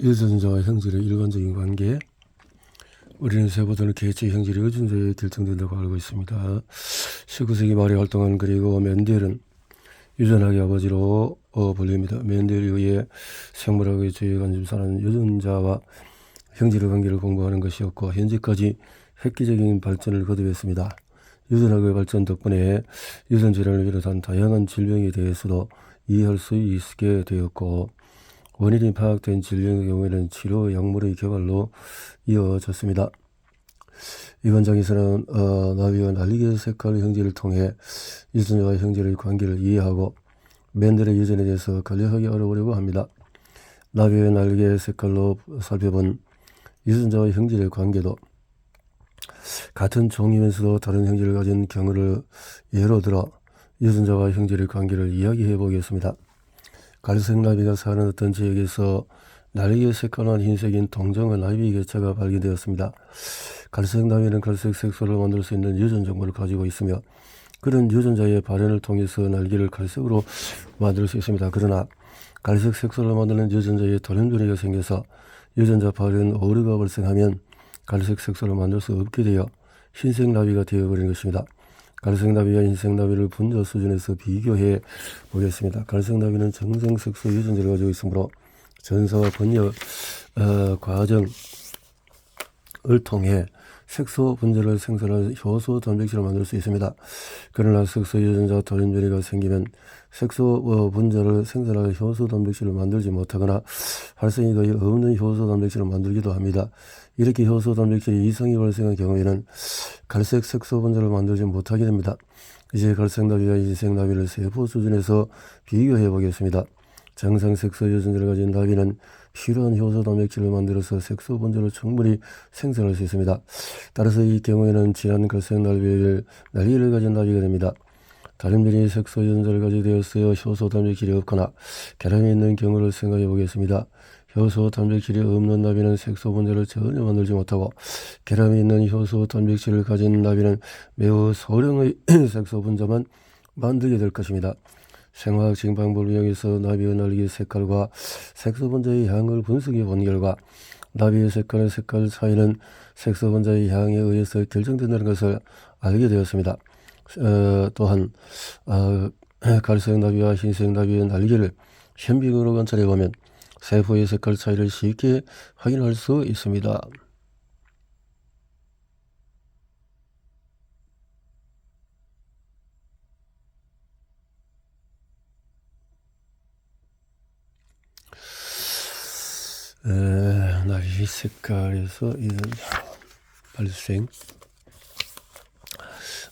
유전자와 형질의 일관적인 관계. 우리는 쇠보다는 개체 형질이 유전자에 결정된다고 알고 있습니다. 19세기 말에 활동한 그리고 멘델은 유전학의 아버지로 불립니다. 멘델에 의해 생물학의 주요 관심사는 유전자와 형질의 관계를 공부하는 것이었고 현재까지 획기적인 발전을 거듭했습니다. 유전학의 발전 덕분에 유전질환을 비롯한 다양한 질병에 대해서도 이해할 수 있게 되었고 원인이 파악된 질병의 경우에는 치료 약물의 개발로 이어졌습니다. 이번 장에서는 나비와 날개 색깔 형질을 통해 유전자와 형질의 관계를 이해하고 멘델의 유전에 대해서 간략하게 알아보려고 합니다. 나비의 날개 색깔로 살펴본 유전자와 형질의 관계도 같은 종이면서도 다른 형질을 가진 경우를 예로 들어 유전자와 형질의 관계를 이야기해 보겠습니다. 갈색 나비가 사는 어떤 지역에서 날개 색깔만 흰색인 동정어 나비 개체가 발견되었습니다. 갈색 나비는 갈색 색소를 만들 수 있는 유전 정보를 가지고 있으며 그런 유전자의 발현을 통해서 날개를 갈색으로 만들 수 있습니다. 그러나 갈색 색소를 만드는 유전자에 돌연변이가 생겨서 유전자 발현 오류가 발생하면 갈색 색소를 만들 수 없게 되어 흰색 나비가 되어버린 것입니다. 갈색 나비와 흰색 나비를 분자 수준에서 비교해 보겠습니다. 갈색 나비는 정상 색소 유전자를 가지고 있으므로 전사와 번역 과정을 통해 색소 분자를 생산할 효소 단백질을 만들 수 있습니다. 그러나 색소 유전자 돌연변이가 생기면 색소 분자를 생산할 효소 단백질을 만들지 못하거나 활성이 거의 없는 효소 단백질을 만들기도 합니다. 이렇게 효소 단백질이 이상이 발생한 경우에는 갈색 색소 분자를 만들지 못하게 됩니다. 이제 갈색 나비와 흰색 나비를 세포 수준에서 비교해 보겠습니다. 정상 색소 유전자를 가진 나비는 필요한 효소 단백질을 만들어서 색소 분자를 충분히 생산할 수 있습니다. 따라서 이 경우에는 진한 갈색 날개를 가진 나비가 됩니다. 다른 별이 색소 유전자를 가지게 되었어요. 효소 단백질이 없거나 결함이 있는 경우를 생각해 보겠습니다. 효소 단백질이 없는 나비는 색소 분자를 전혀 만들지 못하고 결함이 있는 효소 단백질을 가진 나비는 매우 소량의 색소 분자만 만들게 될 것입니다. 생화학적인 방법을 이용해서 나비의 날개 색깔과 색소 분자의 향을 분석해 본 결과 나비의 색깔의 색깔 차이는 색소 분자의 향에 의해서 결정된다는 것을 알게 되었습니다. 또한 갈색 나비와 흰색 나비의 날개를 현미경으로 관찰해 보면 세포의 색깔 차이를 쉽게 확인할 수 있습니다. 날개 색깔에서 이런 발생.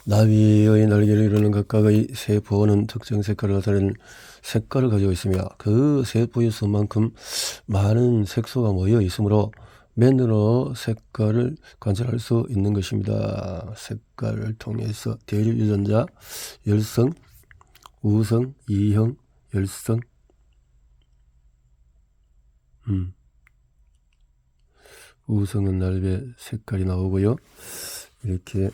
나비의 날개를 이루는 각각의 세포는 특정 색깔을 나타내는 색깔을 가지고 있으며 그 세포의 수만큼 많은 색소가 모여 있으므로 맨으로 색깔을 관찰할 수 있는 것입니다. 색깔을 통해서 대립 유전자, 열성, 우성, 이형, 열성. 우성은 날개 색깔이 나오고요. 이렇게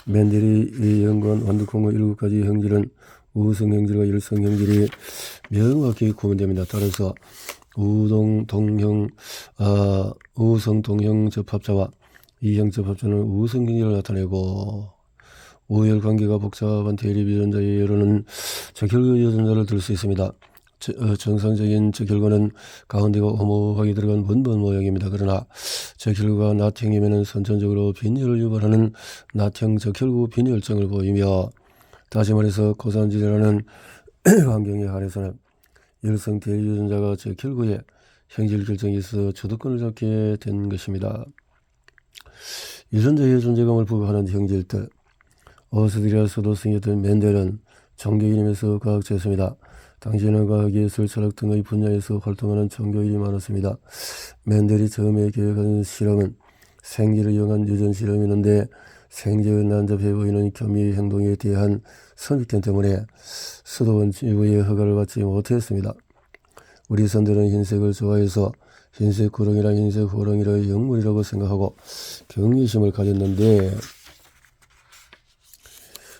멘델이 연구한 완두콩의 7가지 형질은 우성 형질과 열성 형질이 명확히 구분됩니다. 따라서 우성 동형 접합자와 이형 접합자는 우성 형질을 나타내고 우열 관계가 복잡한 대립 유전자의 예로는 적혈구 유전자를 들 수 있습니다. 정상적인 적혈구는 가운데가 오목하게 들어간 원본 모양입니다. 그러나 적혈구가 낫형이면 선천적으로 빈혈을 유발하는 낫형 적혈구 빈혈증을 보이며 다시 말해서 고산질환은 환경에 한해서는 열성 대립 유전자가 적혈구의 형질 결정에 있어 주도권을 잡게 된 것입니다. 유전자의 존재감을 부각하는 형질들. 오스트리아 수도승이었던 멘델은 종교인이면서 과학자였습니다. 당시에는 과학예술, 철학 등의 분야에서 활동하는 종교인이 많았습니다. 멘델이 처음에 계획한 실험은 생쥐를 이용한 유전 실험이었는데 생쥐의 난잡해 보이는 교미의 행동에 대한 선입견 때문에 수도원 지부의 허가를 받지 못했습니다. 우리 선들은 흰색을 좋아해서 흰색 구렁이랑 흰색 호랑이를 영물이라고 생각하고 경외심을 가졌는데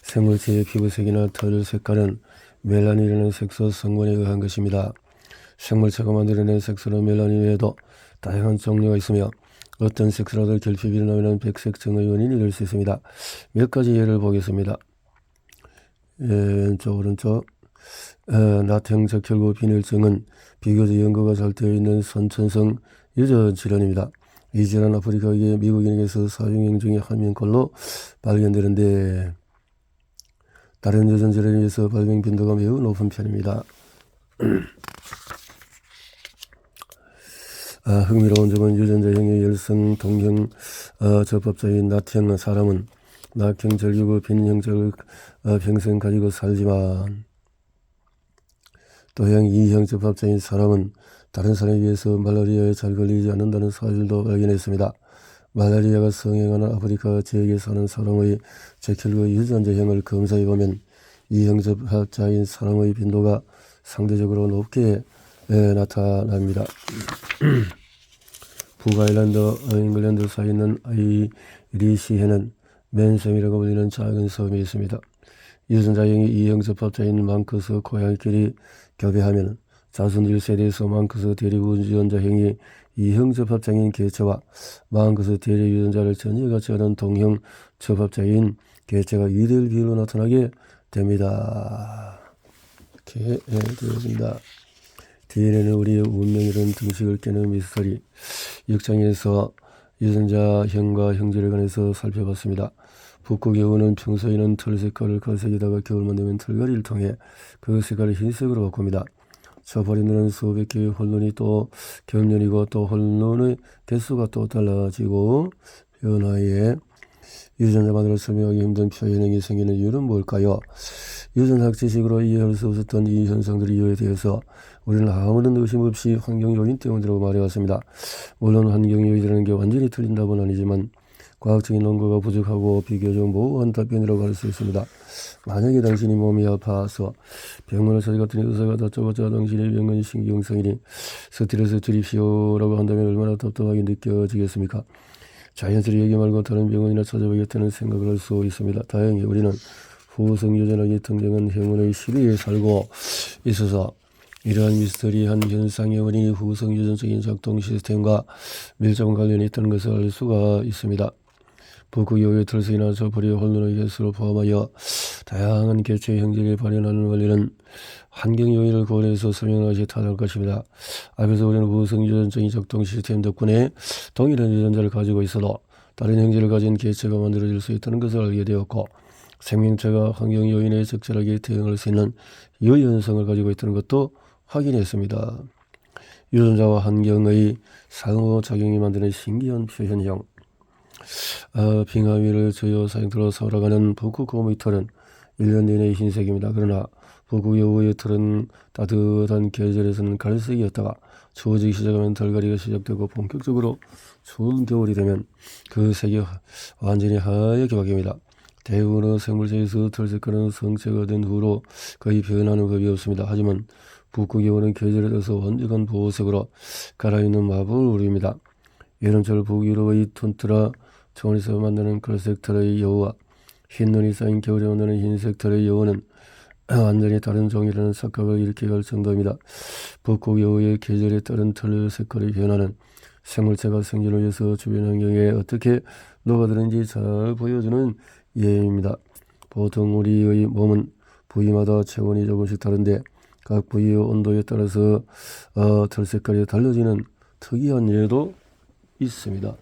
생물체의 피부색이나 털 색깔은 멜라닌이라는 색소 성분에 의한 것입니다. 생물체가 만들어낸 색소는 멜라닌 외에도 다양한 종류가 있으며 어떤 색소라도 결핍이 일어나면 백색증의 원인이 될 수 있습니다. 몇 가지 예를 보겠습니다. 왼쪽 오른쪽 나트형 적혈구 빈혈증은 비교적 연구가 잘 되어 있는 선천성 유전 질환입니다. 이 질환 아프리카계 미국인에게서 사중형 중에 한 명꼴로 발견되는데 다른 유전 질환에 비해서 발병 빈도가 매우 높은 편입니다. 흥미로운 점은 유전자형의 열성 동형 접합자인 나트형 사람은 나트형 절규구 빈형적을 평생 가지고 살지만 또형 2형 접합자인 사람은 다른 사람에 비해서 말라리아에 잘 걸리지 않는다는 사실도 발견했습니다. 말라리아가 성행하는 아프리카 지역에 사는 사람의 적혈구 유전자형을 검사해보면 2형 접합자인 사람의 빈도가 상대적으로 높게 나타납니다. 북아일랜드, 잉글랜드 사이에 있는 아이리시해는 맨섬이라고 불리는 작은 섬이 있습니다. 유전자형이 2형 접합자인 망크스 고양이끼리 교배하면 자손 1세대에서 망크스 대리 유전자형이 2형 접합자인 개체와 망크스 대리 유전자를 전혀 같이 하는 동형 접합자인 개체가 2대1 비율로 나타나게 됩니다. 이렇게 되어집니다. DNA는 우리의 운명이라는 등식을 깨는 미스터리 6장에서 유전자형과 형질에 관해서 살펴봤습니다. 북극여우는 평소에는 털 색깔을 갈색에다가 겨울만 되면 털갈이를 통해 그 색깔을 흰색으로 바꿉니다. 저버리는 수백 개의 혼론이 또 경련이고 또 혼론의 개수가 또 달라지고 변화에 유전자만으로 설명하기 힘든 표현형이 생기는 이유는 뭘까요? 유전학 지식으로 이해할 수 없었던 이 현상들의 이유에 대해서 우리는 아무런 의심 없이 환경 요인 때문이라고 말해왔습니다. 물론 환경 요인이라는 게 완전히 틀린다고는 아니지만 과학적인 논거가 부족하고 비교적 모호한 답변이라고 할 수 있습니다. 만약에 당신이 몸이 아파서 병원을 찾아갔더니 의사가 다짜고짜 당신의 병은 신경성이니 스트레스 줄입시오라고 한다면 얼마나 답답하게 느껴지겠습니까? 자연스레 여기 말고 다른 병원이나 찾아보겠다는 생각을 할 수 있습니다. 다행히 우리는 후성 유전학이 등장한 행운의 시대에 살고 있어서 이러한 미스터리한 현상의 원인이 후성 유전적인 작동 시스템과 밀접한 관련이 있다는 것을 알 수가 있습니다. 북극여우의 털색이나 저버리의 혼돈의 개수를 포함하여 다양한 개체의 형질을 발현하는 원리는 환경 요인을 고려해서 설명하는 것이 타당할 것입니다. 앞에서 우리는 후성 유전적인 작동 시스템 덕분에 동일한 유전자를 가지고 있어도 다른 형질을 가진 개체가 만들어질 수 있다는 것을 알게 되었고 생명체가 환경 요인에 적절하게 대응할 수 있는 유연성을 가지고 있다는 것도 확인했습니다. 유전자와 환경의 상호작용이 만드는 신기한 표현형 빙하위를 저요 사형터로 살아가는 북극곰의 털은 1년 내내 흰색입니다. 그러나 북극여우의 털은 따뜻한 계절에서는 갈색이었다가 추워지기 시작하면 털갈이가 시작되고 본격적으로 추운 겨울이 되면 그 색이 완전히 하얗게 바뀝니다. 대부분의 생물체에서 털 색깔은 성체가 된 후로 거의 변하는 법이 없습니다. 하지만 북극여우는 계절에 따라서 완전한 보호색으로 갈아입는 마법을 부립니다. 여름철 북유럽의 툰드라 초원에서 만나는 갈색 털의 여우와 흰 눈이 쌓인 겨울에 만나는 흰색 털의 여우는 완전히 다른 종이라는 착각을 일으키게 할 정도입니다. 북극여우의 계절에 따른 털 색깔의 변화는 생물체가 생존을 위해서 주변 환경에 어떻게 녹아드는지 잘 보여주는 예입니다. 보통 우리의 몸은 부위마다 체온이 조금씩 다른데 각 부위의 온도에 따라서 털 색깔이 달라지는 특이한 예도 있습니다.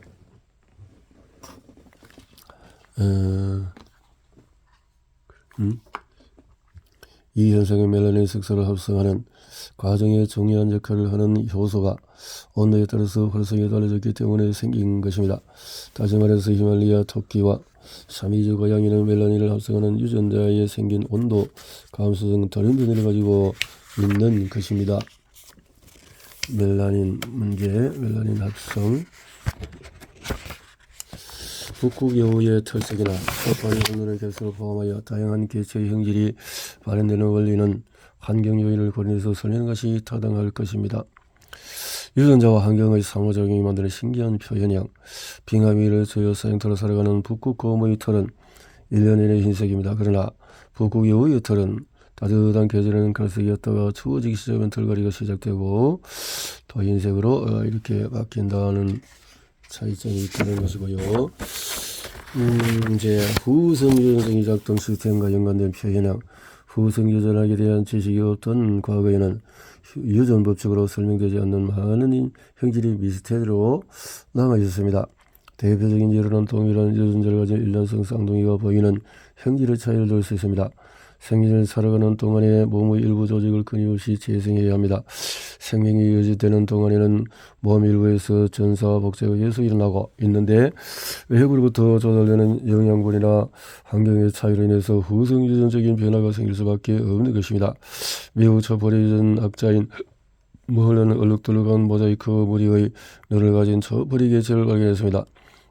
이 현상의 멜라닌 색소를 합성하는 과정에 중요한 역할을 하는 효소가 온도에 따라서 활성에 달라졌기 때문에 생긴 것입니다. 다시 말해서 히말라야 토끼와 사미즈 고양이는 멜라닌을 합성하는 유전자에 생긴 온도 감수성 다른 변이를 가지고 있는 것입니다. 멜라닌 문제, 멜라닌 합성. 북극여우의 털색이나 털파리 혼돈의 개수를 포함하여 다양한 개체의 형질이 발현되는 원리는 환경 요인을 고려해서 설명하는 것이 타당할 것입니다. 유전자와 환경의 상호작용이 만드는 신기한 표현형 빙하위를 저요 사형터로 살아가는 북극곰의 털은 1년 내내 흰색입니다. 그러나 북극여우의 털은 따뜻한 계절에는 갈색이었다가 추워지기 시작하면 털갈이가 시작되고 또 흰색으로 이렇게 바뀐다는 차이점이 있다는 것이고요. 이제 후성유전성이 작동 시스템과 연관된 표현형. 후성유전학에 대한 지식이 없던 과거에는 유전 법칙으로 설명되지 않는 많은 형질이 미스테리로 남아 있었습니다. 대표적인 예로는 동일한 유전자를 가진 일란성 쌍둥이가 보이는 형질의 차이를 들 수 있습니다. 생명을 살아가는 동안에 몸의 일부 조직을 끊임없이 재생해야 합니다. 생명이 유지되는 동안에는 몸 일부에서 전사와 복제가 계속 일어나고 있는데 외부로부터 조달되는 영양분이나 환경의 차이로 인해서 후성 유전적인 변화가 생길 수밖에 없는 것입니다. 매우 초벌이전 학자인 머허는 얼룩덜룩한 모자이크 무늬의 눈을 가진 초벌이 개체를 발견했습니다.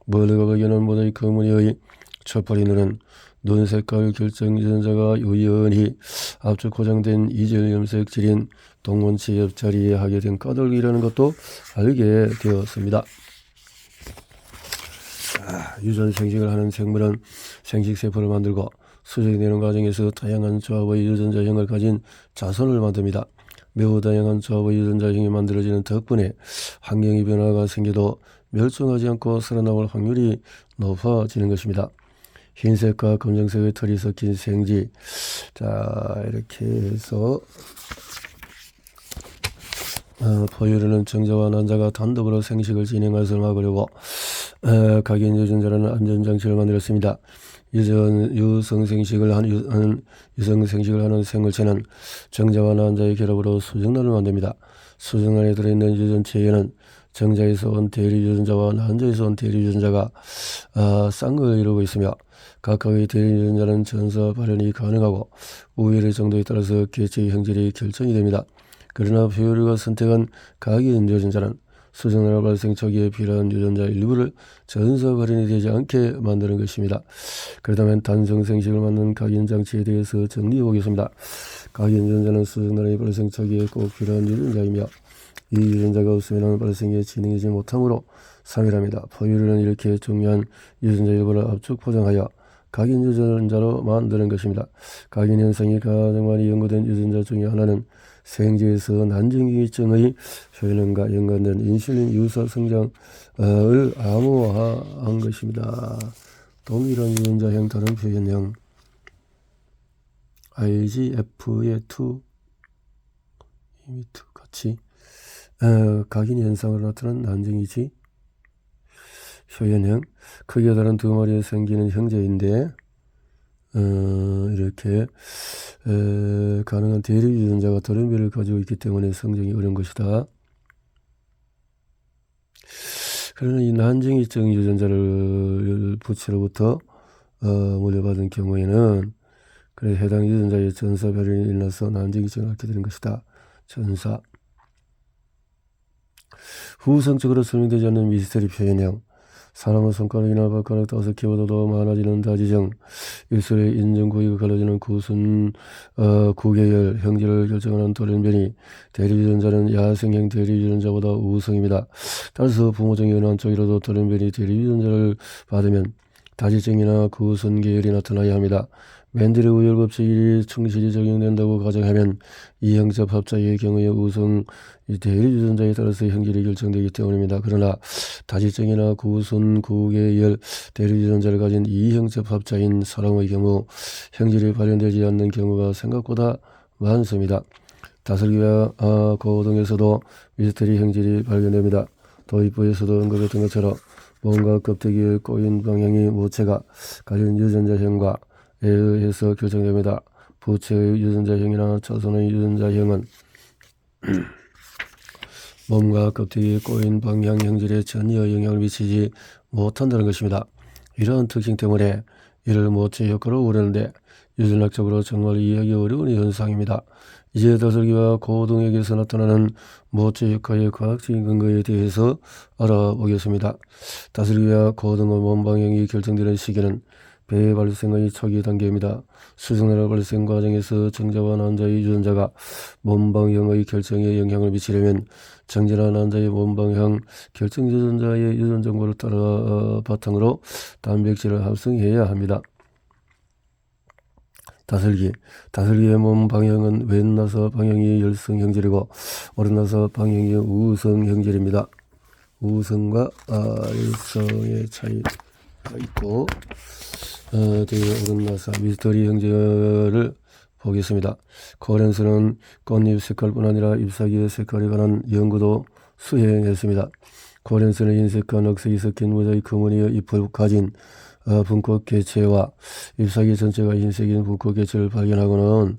머허가 발견한 모자이크 무늬의 초벌이 눈은 눈 색깔 결정 유전자가 우연히 앞쪽 고정된 이질 염색질인 동문치 옆자리에 하게 된 까닭이라는 것도 알게 되었습니다. 유전 생식을 하는 생물은 생식세포를 만들고 수정되는 과정에서 다양한 조합의 유전자형을 가진 자손을 만듭니다. 매우 다양한 조합의 유전자형이 만들어지는 덕분에 환경의 변화가 생겨도 멸종하지 않고 살아남을 확률이 높아지는 것입니다. 흰색과 검정색의 털이 섞인 생쥐. 자, 이렇게 해서 포유류는 정자와 난자가 단독으로 생식을 진행할 것을 막으려고 각인 유전자라는 안전장치를 만들었습니다. 유성생식을 하는 생물체는 정자와 난자의 결합으로 수정란을 만듭니다. 수정란에 들어있는 유전체에는 정자에서 온 대리 유전자와 난자에서 온 대리 유전자가 쌍극을 이루고 있으며 각각의 대리 유전자는 전사 발현이 가능하고 우열의 정도에 따라서 개체의 형질이 결정이 됩니다. 그러나 포유류가 선택한 각인 유전자는 수정란 발생 초기에 필요한 유전자 일부를 전사 발현이 되지 않게 만드는 것입니다. 그렇다면 단성생식을 맞는 각인 장치에 대해서 정리해 보겠습니다. 각인 유전자는 수정란의 발생 초기에 꼭 필요한 유전자이며 이 유전자가 없으면 발생에 진행하지 못하므로 상실합니다. 포유류는 이렇게 중요한 유전자 일부를 압축 포장하여 각인 유전자로 만드는 것입니다. 각인 현상이 가장 많이 연구된 유전자 중에 하나는 생쥐에서 난징기증의 효능과 연관된 인슐린 유사 성장을 암호화한 것입니다. 동일한 유전자형 다른 표현형 IGF의 2 이미 2 같이 각인 현상으로 나타난 난징이지 효연형 크기가 다른 두 마리에 생기는 형제인데 이렇게 가능한 대리 유전자가 다른 별을 가지고 있기 때문에 성장이 어려운 것이다. 그러나 이 난징이증 유전자를 부치로부터 물려받은 경우에는 그래 해당 유전자의 전사 발현이 일어나서 난징이증을 앓게 되는 것이다. 전사 후성적으로 설명되지 않는 미스터리 표현형 사람의 손가락이나 발가락 5개보다도 많아지는 다지정 일설의 인정구이가 갈라지는 구순 구계열 형질을 결정하는 돌연변이 대리유전자는 야생형 대리유전자보다 우성입니다. 따라서 부모종이 어느 한쪽이라도 돌연변이 대리유전자를 받으면 다지정이나 구순 계열이 나타나야 합니다. 맨델의 우열법칙이 충실히 적용된다고 가정하면 이형접합자의 경우에 우성 대리유전자에 따라서 형질이 결정되기 때문입니다. 그러나 다지정이나 구순 구계열 대리유전자를 가진 이형접합자인 사람의 경우 형질이 발현되지 않는 경우가 생각보다 많습니다. 다슬기와 고등에서도 미스테리 형질이 발견됩니다. 도입부에서도 언급했던 것처럼 몸과 껍데기에 꼬인 방향이 모체가 가진 유전자형과 에 의해서 결정됩니다. 부체의 유전자형이나 자손의 유전자형은 몸과 껍데기에 꼬인 방향 형질에 전혀 영향을 미치지 못한다는 것입니다. 이러한 특징 때문에 이를 모체 효과로 부르는데 유전학적으로 정말 이해하기 어려운 현상입니다. 이제 다슬기와 고등에게서 나타나는 모체 효과의 과학적인 근거에 대해서 알아보겠습니다. 다슬기와 고등의 몸 방향이 결정되는 시기는 배 발생의 초기 단계입니다. 수정란의 발생 과정에서 정자와 난자의 유전자가 몸방향의 결정에 영향을 미치려면 정자나 난자의 몸방향 결정 유전자의 유전 정보를 따라 바탕으로 단백질을 합성해야 합니다. 다슬기의 몸 방향은 왼 나사 방향이 열성 형질이고 오른 나사 방향이 우성 형질입니다. 우성과 열성의 차이가 있고 뒤에 오른 나사 미스터리 형질을 보겠습니다. 코렌스는 꽃잎 색깔뿐 아니라 잎사귀의 색깔에 관한 연구도 수행했습니다. 코렌스는 흰색과 녹색이 섞인 무자의 금은이의 잎을 가진 분꽃 개체와 잎사귀 전체가 흰색인 분꽃 개체를 발견하고는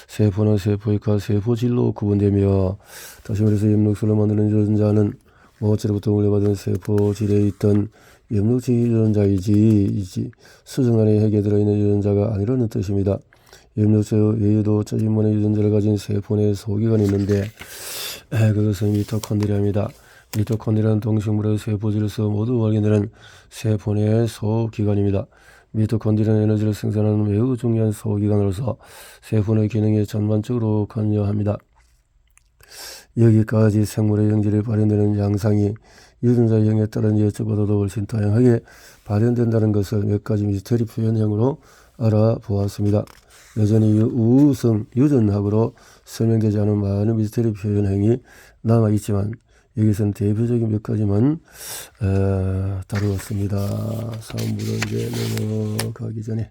세포는 세포액과 세포질로 구분되며, 다시 말해서 엽록소를 만드는 유전자는 모체로부터 물려받은 세포질에 있던 엽록질 유전자이지 수정 안에 핵에 들어있는 유전자가 아니라는 뜻입니다. 엽록소 외에도 짜집문의 유전자를 가진 세포 내 소기관이 있는데 그것은 미토콘드리아입니다. 미토콘드리아는 동식물의 세포질에서 모두 발견되는 세포 내 소기관입니다. 미토콘드리아는 에너지를 생산하는 매우 중요한 소기관으로서 세포 내 기능에 전반적으로 관여합니다. 여기까지 생물의 형질이 발현되는 양상이 유전자형에 따른 예측보다도 훨씬 다양하게 발현된다는 것을 몇 가지 미스터리 표현형으로 알아보았습니다. 여전히 우성 유전학으로 설명되지 않은 많은 미스터리 표현형이 남아있지만 여기서는 대표적인 몇 가지만 다루었습니다. 3부로 이제 넘어가기 전에